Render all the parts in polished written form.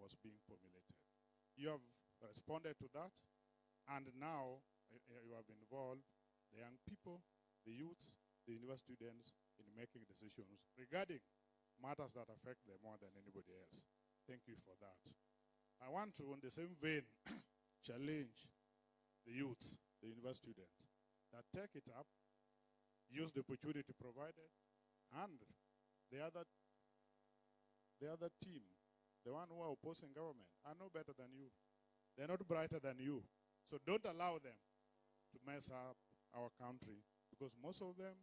was being formulated. You have responded to that, and now you have involved the young people, the youths, the university students in making decisions regarding matters that affect them more than anybody else. Thank you for that. I want to, in the same vein, challenge the youths, the university students, that take it up, use the opportunity provided, and the other team, the one who are opposing government, are no better than you. They're not brighter than you. So don't allow them to mess up our country, because most of them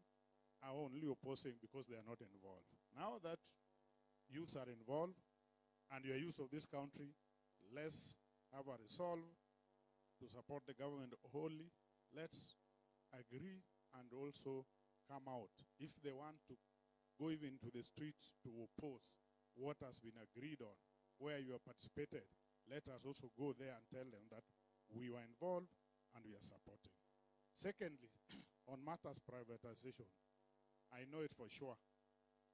are only opposing because they are not involved. Now that youths are involved and you are youth of this country, let's have a resolve to support the government wholly. Let's agree and also come out. If they want to go even to the streets to oppose what has been agreed on, where you have participated, let us also go there and tell them that we were involved and we are supporting. Secondly, on matters privatization, I know it for sure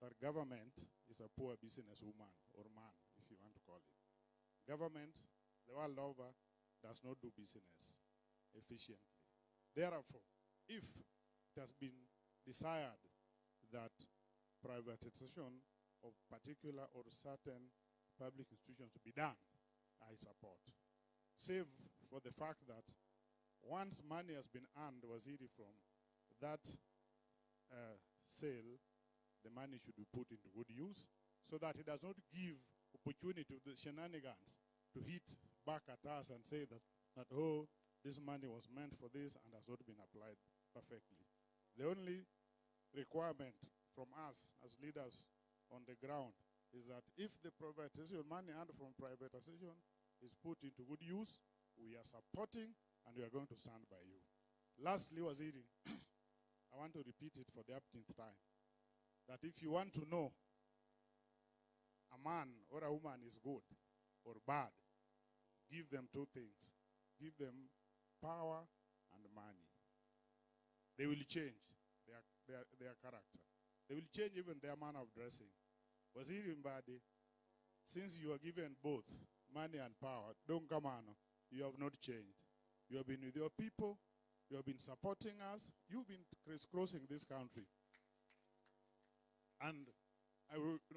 that government is a poor businesswoman or man, if you want to call it. Government, the world over, does not do business efficiently. Therefore, if it has been desired that privatization of particular or certain public institutions to be done, I support. Save for the fact that once money has been earned, Waziri, from that sale, the money should be put into good use so that it does not give opportunity to the shenanigans to hit back at us and say that oh, this money was meant for this and has not been applied perfectly. The only requirement from us as leaders on the ground is that if the privatization money earned from privatization is put into good use, we are supporting and we are going to stand by you. Lastly, Waziri, I want to repeat it for the upteenth time, that if you want to know a man or a woman is good or bad, give them two things. Give them power and money. They will change their character. They will change even their manner of dressing. Waziri MBADI, since you are given both money and power, don't come on, you have not changed. You have been with your people, you have been supporting us, you've been crisscrossing this country. And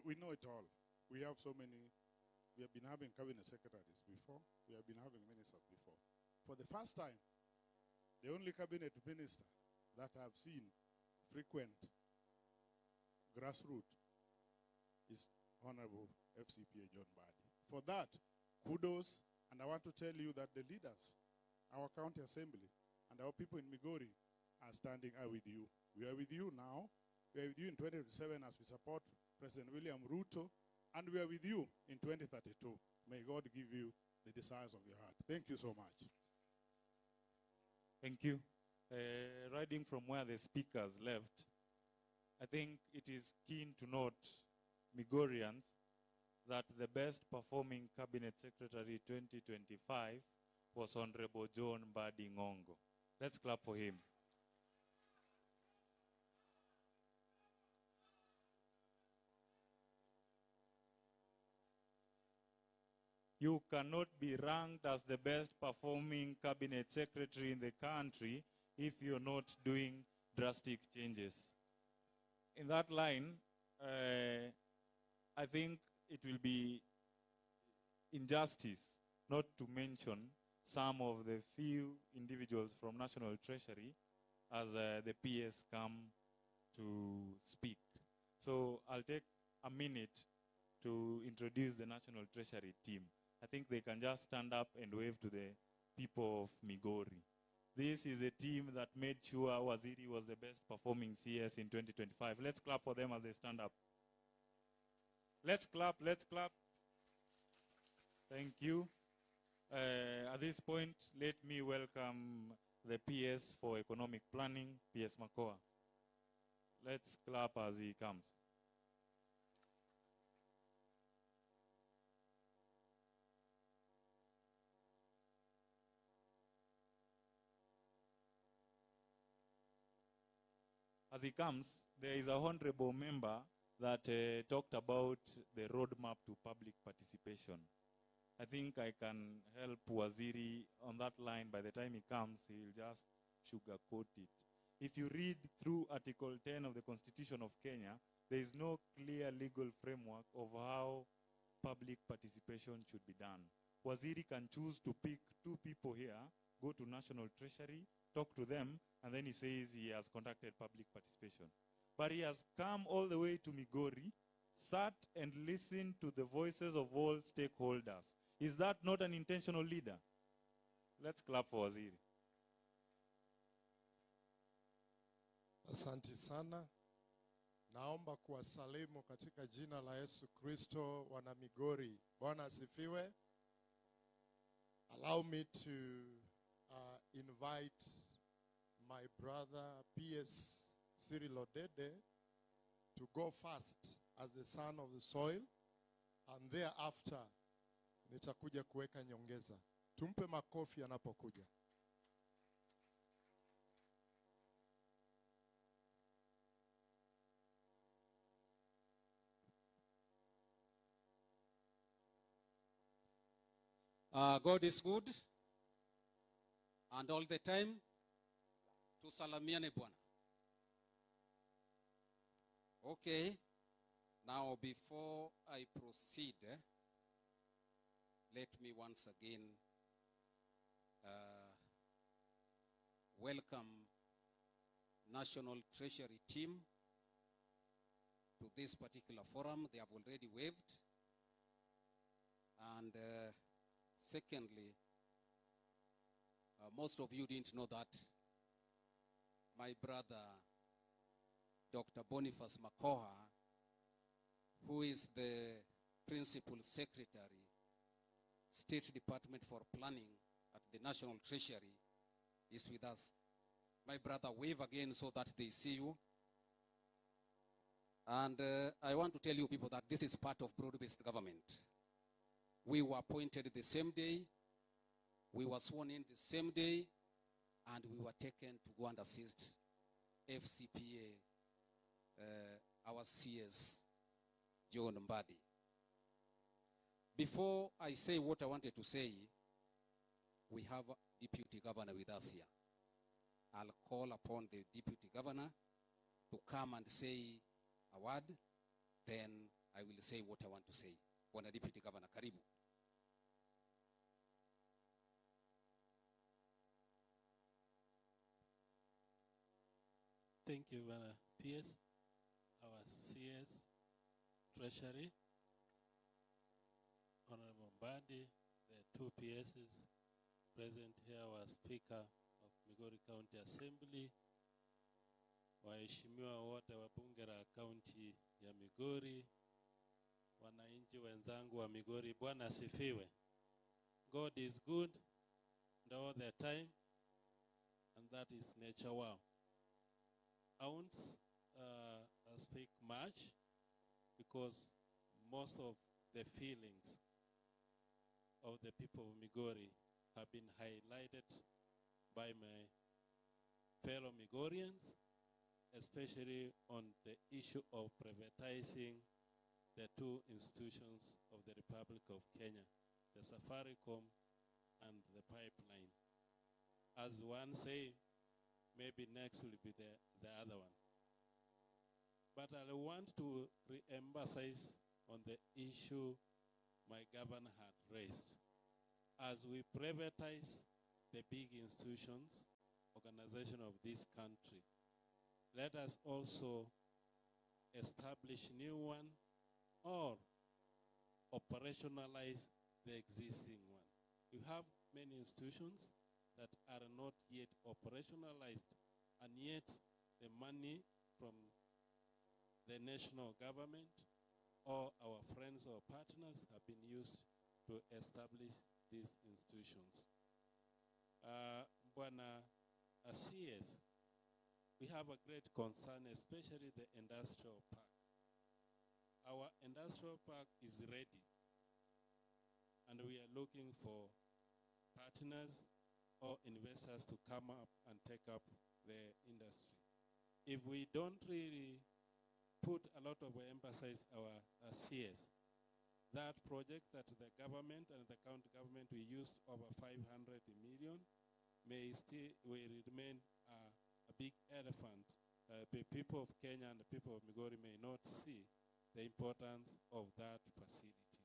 we know it all. We have so many, we have been having cabinet secretaries before, we have been having ministers before. For the first time, the only cabinet minister that I've seen frequent grassroots is Honorable FCPA John MBADI. For that, kudos, and I want to tell you that the leaders, our county assembly, and our people in Migori are standing with you. We are with you now. We are with you in 2027 as we support President William Ruto, and we are with you in 2032. May God give you the desires of your heart. Thank you so much. Thank you. Riding from where the speakers left, I think it is keen to note, Migorians, that the best performing Cabinet Secretary 2025 was Honorable John MBADI Ngongo. Let's clap for him. You cannot be ranked as the best performing cabinet secretary in the country if you're not doing drastic changes. In that line, I think it will be injustice not to mention some of the few individuals from National Treasury as the PS come to speak. So I'll take a minute to introduce the National Treasury team. I think they can just stand up and wave to the people of Migori. This is a team that made sure Waziri was the best performing CS in 2025. Let's clap for them as they stand up. Let's clap, let's clap. Thank you. At this point, let me welcome the PS for Economic Planning, PS Makoa. Let's clap as he comes. As he comes, there is a honorable member that talked about the roadmap to public participation. I think I can help Waziri on that line. By the time he comes, he'll just sugarcoat it. If you read through Article 10 of the Constitution of Kenya, there is no clear legal framework of how public participation should be done. Waziri can choose to pick 2 people here, go to National Treasury, talk to them, and then he says he has conducted public participation. But he has come all the way to Migori, sat and listened to the voices of all stakeholders. Is that not an intentional leader? Let's clap for Waziri. Asante sana. Naomba kuwasalimu katika jina la Yesu Kristo wana Migori. Bwana asifiwe. Allow me to invite my brother PS Cyril Odede to go first as the son of the soil, and thereafter nitakuja kuweka nyongeza. Tumpe makofi anapokuja. God is good, and all the time, tusalamiane Bwana. Okay, now before I proceed, let me once again welcome National Treasury team to this particular forum. They have already waved. And secondly, most of you didn't know that my brother, Dr. Boniface Makoha, who is the Principal Secretary, State Department for Planning at the National Treasury, is with us. My brother, wave again so that they see you. And I want to tell you people that this is part of broad-based government. We were appointed the same day, we were sworn in the same day, and we were taken to go and assist FCPA, our CS, John MBADI. Before I say what I wanted to say, we have a Deputy Governor with us here. I'll call upon the Deputy Governor to come and say a word, then I will say what I want to say. Bwana Deputy Governor, karibu. Thank you, PS, our CS, Treasury, Honorable MBADI, the 2 PSs present here, our Speaker of Migori County Assembly, waheshimiwa wote wa bunge la kaunti ya Migori, wananchi wenzangu wa Migori, Bwana asifiwe. God is good and all the time, and that is nature wow. I won't speak much because most of the feelings of the people of Migori have been highlighted by my fellow Migorians, especially on the issue of privatizing the 2 institutions of the Republic of Kenya, the Safaricom and the pipeline. As one say, maybe next will be the other one. But I want to re-emphasize on the issue my governor had raised. As we privatize the big institutions, organization of this country, let us also establish new one or operationalize the existing one. You have many institutions that are not yet operationalized, and yet the money from the national government or our friends or partners have been used to establish these institutions. Bwana CS, we have a great concern, especially the industrial park. Our industrial park is ready, and we are looking for partners or investors to come up and take up the industry. If we don't really put a lot of emphasis our CS, that project that the government and the county government we used over 500 million will remain a big elephant. The people of Kenya and the people of Migori may not see the importance of that facility.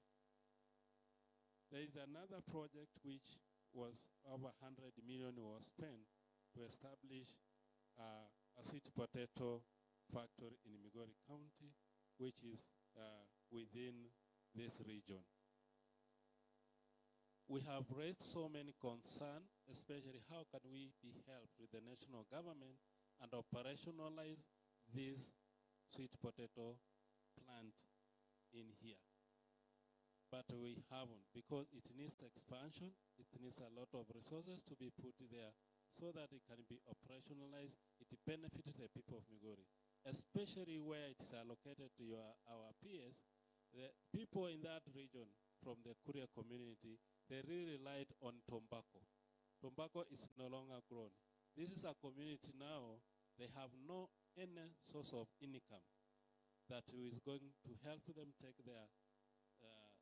There is another project which was over 100 million was spent to establish a sweet potato factory in Migori County, which is within this region. We have raised so many concerns, especially how can we be helped with the national government and operationalize this sweet potato plant in here. But we haven't, because it needs expansion, it needs a lot of resources to be put there so that it can be operationalized. It benefits the people of Migori, especially where it is allocated to our peers. The people in that region from the Kuria community, they really relied on tobacco. Tobacco is no longer grown. This is a community now, they have no any source of income that is going to help them take their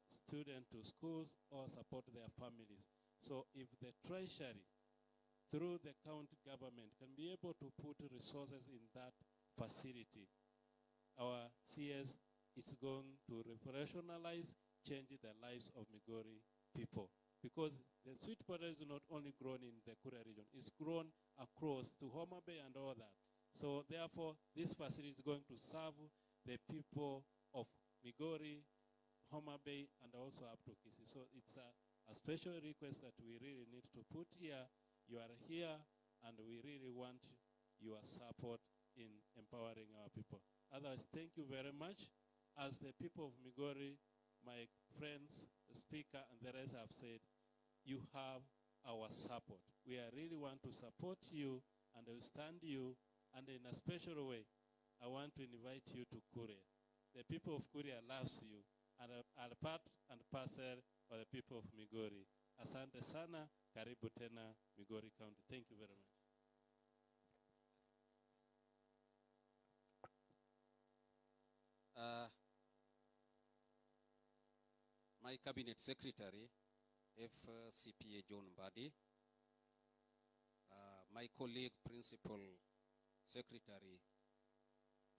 students to schools or support their families. So if the treasury, through the county government, can be able to put resources in that facility, our CS is going to operationalize, change the lives of Migori people. Because the sweet potato is not only grown in the Kuria region, it's grown across to Homa Bay and all that. So therefore, this facility is going to serve the people of Migori, Homa Bay, and also up to Kisii. So it's a special request that we really need to put here. You are here, and we really want your support in empowering our people. Otherwise, thank you very much. As the people of Migori, my friends, the speaker, and the rest have said, you have our support. We really want to support you and understand you, and in a special way, I want to invite you to Kuria. The people of Kuria loves you, and are part and parcel of the people of Migori. Asante sana, karibu tena Migori County. Thank you very much. My Cabinet Secretary, FCPA John MBADI, my colleague Principal Secretary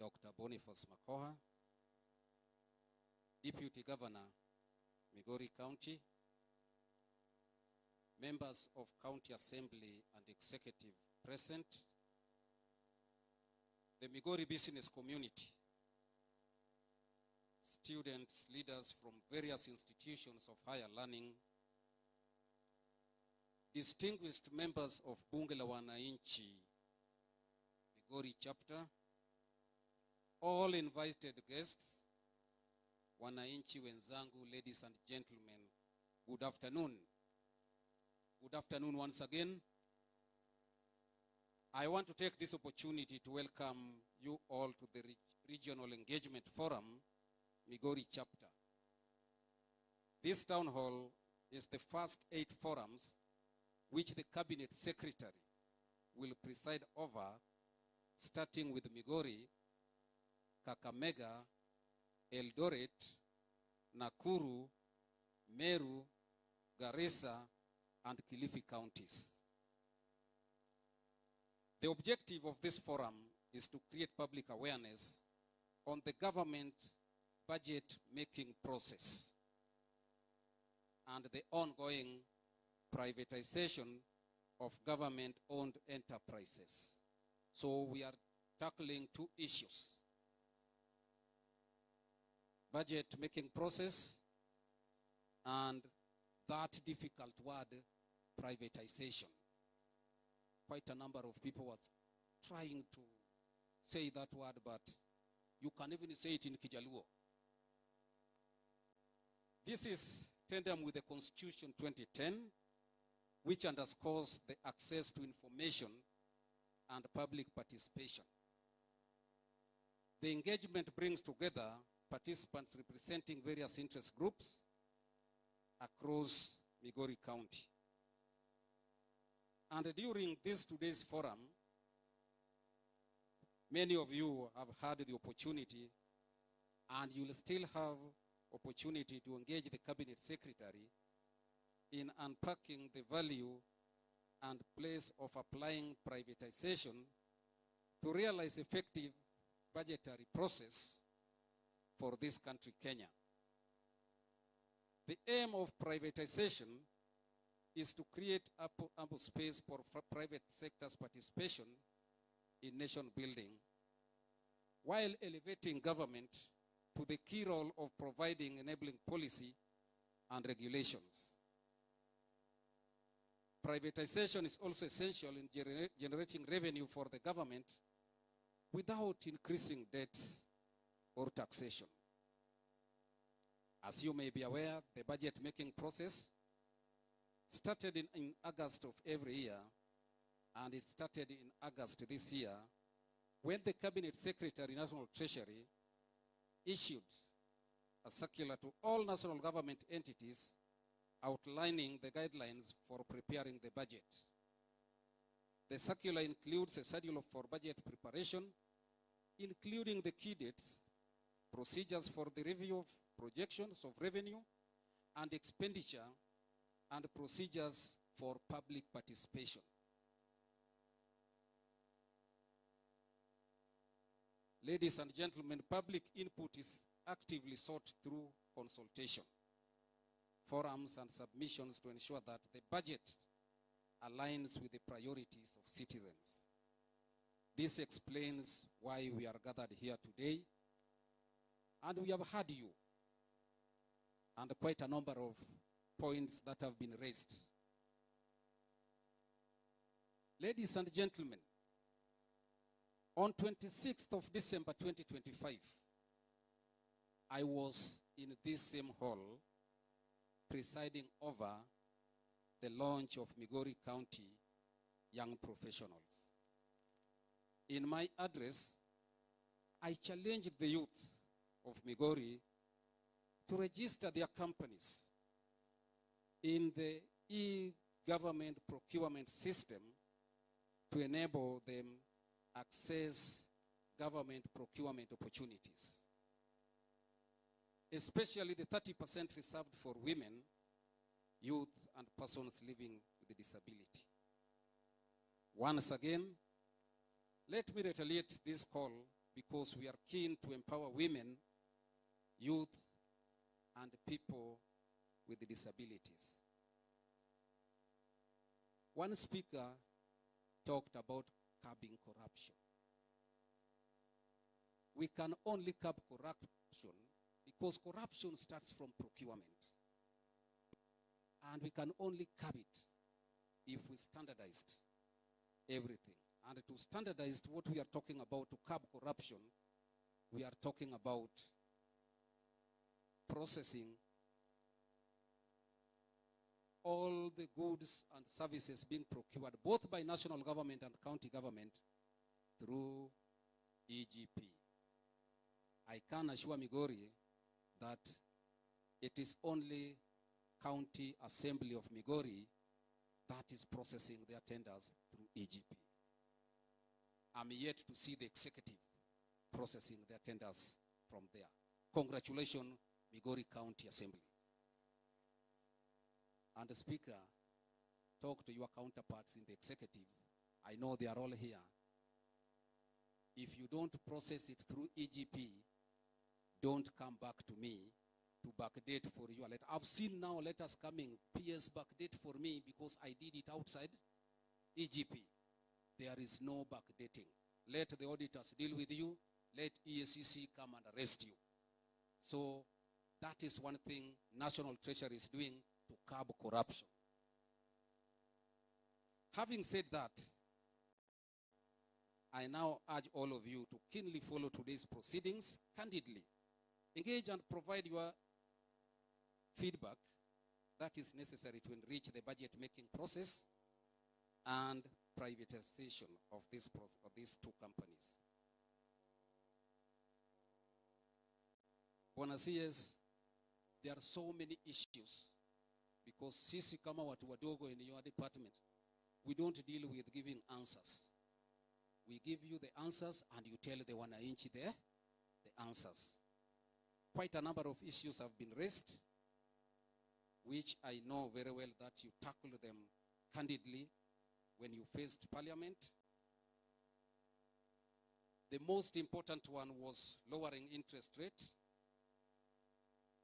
Dr. Boniface Makoha, Deputy Governor, Migori County, members of County Assembly and Executive present, the Migori business community, students, leaders from various institutions of higher learning, distinguished members of Bunge la Wananchi, Migori chapter, all invited guests, Wananchi wenzangu, ladies and gentlemen, good afternoon. Good afternoon once again. I want to take this opportunity to welcome you all to the Regional Engagement Forum, Migori chapter. This town hall is the first 8 forums which the Cabinet Secretary will preside over, starting with Migori, Kakamega, Eldoret, Nakuru, Meru, Garissa, and Kilifi counties. The objective of this forum is to create public awareness on the government budget-making process and the ongoing privatization of government-owned enterprises. So we are tackling 2 issues: budget-making process and that difficult word, privatization. Quite a number of people were trying to say that word, but you can even say it in Kijaluo. This is tandem with the Constitution 2010, which underscores the access to information and public participation. The engagement brings together participants representing various interest groups across Migori County. And during today's forum, many of you have had the opportunity, and you will still have opportunity to engage the Cabinet Secretary in unpacking the value and place of applying privatization to realize effective budgetary process for this country, Kenya. The aim of privatization is to create ample space for private sector's participation in nation building, while elevating government to the key role of providing enabling policy and regulations. Privatization is also essential in generating revenue for the government without increasing debts or taxation. As you may be aware, the budget making process started in August of every year, and it started in August this year when the Cabinet Secretary, National Treasury, issued a circular to all national government entities outlining the guidelines for preparing the budget. The circular includes a schedule for budget preparation, including the key dates, procedures for the review of projections of revenue and expenditure, and procedures for public participation. Ladies and gentlemen, public input is actively sought through consultation, forums, and submissions to ensure that the budget aligns with the priorities of citizens. This explains why we are gathered here today, and we have heard you, and quite a number of points that have been raised. Ladies and gentlemen, on 26th of December 2025, I was in this same hall presiding over the launch of Migori County Young Professionals. In my address, I challenged the youth of Migori to register their companies in the e-government procurement system to enable them access government procurement opportunities, especially the 30% reserved for women, youth, and persons living with a disability. Once again, let me retaliate this call because we are keen to empower women, youth, and people with disabilities. One speaker talked about curbing corruption. We can only curb corruption because corruption starts from procurement. And we can only curb it if we standardized everything. And to standardize what we are talking about, to curb corruption, we are talking about processing all the goods and services being procured both by national government and county government through EGP. I can assure Migori that it is only County Assembly of Migori that is processing their tenders through EGP. I'm yet to see the executive processing their tenders from there. Congratulations, Migori County Assembly. And the Speaker, talk to your counterparts in the executive. I know they are all here. If you don't process it through EGP, don't come back to me to backdate for your letter. I've seen now letters coming, PS backdate for me because I did it outside EGP. There is no backdating. Let the auditors deal with you. Let EACC come and arrest you. So that is one thing National Treasury is doing to curb corruption. Having said that, I now urge all of you to keenly follow today's proceedings candidly. Engage and provide your feedback that is necessary to enrich the budget-making process and privatization of these two companies. Bwana CS, there are so many issues because sisi kama watu wadogo in your department, we don't deal with giving answers. We give you the answers and you tell the wananchi the answers. quite a number of issues have been raised, which I know very well that you tackled them candidly when you faced Parliament. The most important one was lowering interest rate.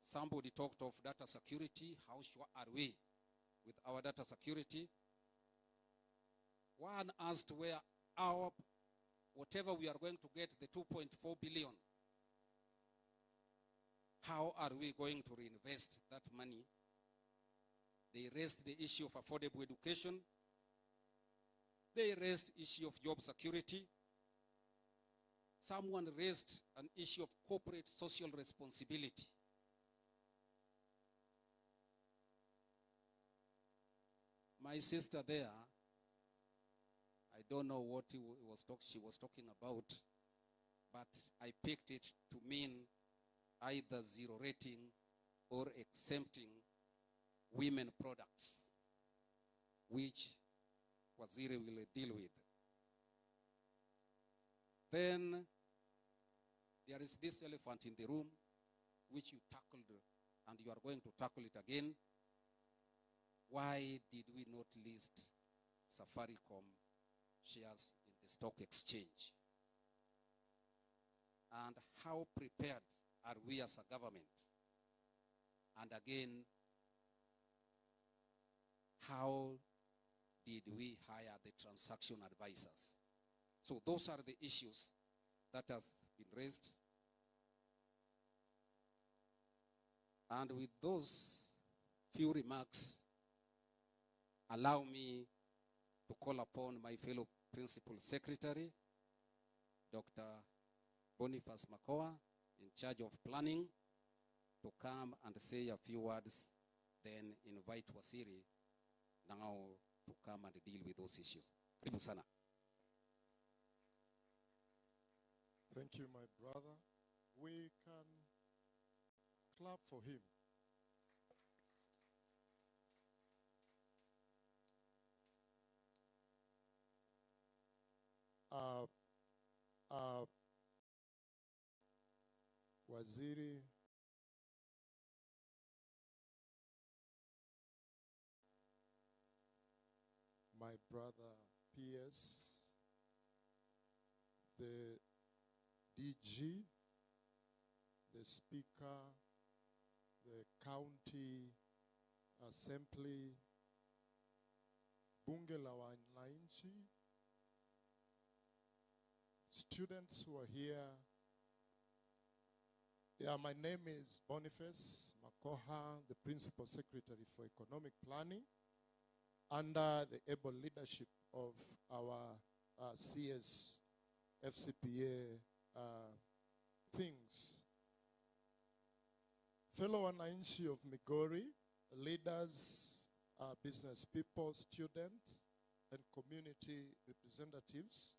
Somebody talked of data security. How sure are we with our data security? One asked where our, whatever we are going to get, the 2.4 billion, how are we going to reinvest that money? They raised the issue of affordable education. They raised the issue of job security. Someone raised an issue of corporate social responsibility. My sister there, I don't know what she was talking about, but I picked it to mean either zero rating or exempting women products, which Waziri will deal with. Then there is this elephant in the room, which you tackled, and you are going to tackle it again. Why did we not list Safaricom shares in the stock exchange? And how prepared are we as a government? And again, how did we hire the transaction advisors? So those are the issues that has been raised. And with those few remarks, allow me to call upon my fellow Principal Secretary, Dr. Boniface Makoha, in charge of planning, to come and say a few words, then invite Waziri now to come and deal with those issues. Karibu sana. Thank you, my brother. We can clap for him. Waziri, my brother PS, the DG, the Speaker, the County Assembly, Bunge la Wananchi, students who are here. Yeah, my name is Boniface Makoha, the Principal Secretary for Economic Planning, under the able leadership of our CS FCPA things. Fellow Wananchi of Migori, leaders, business people, students, and community representatives,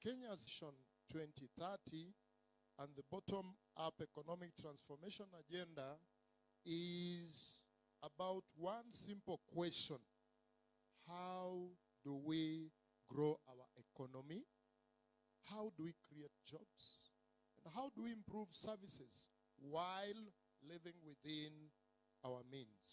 Kenya's Vision 2030 and the bottom-up economic transformation agenda is about one simple question: how do we grow our economy? How do we create jobs? And how do we improve services while living within our means?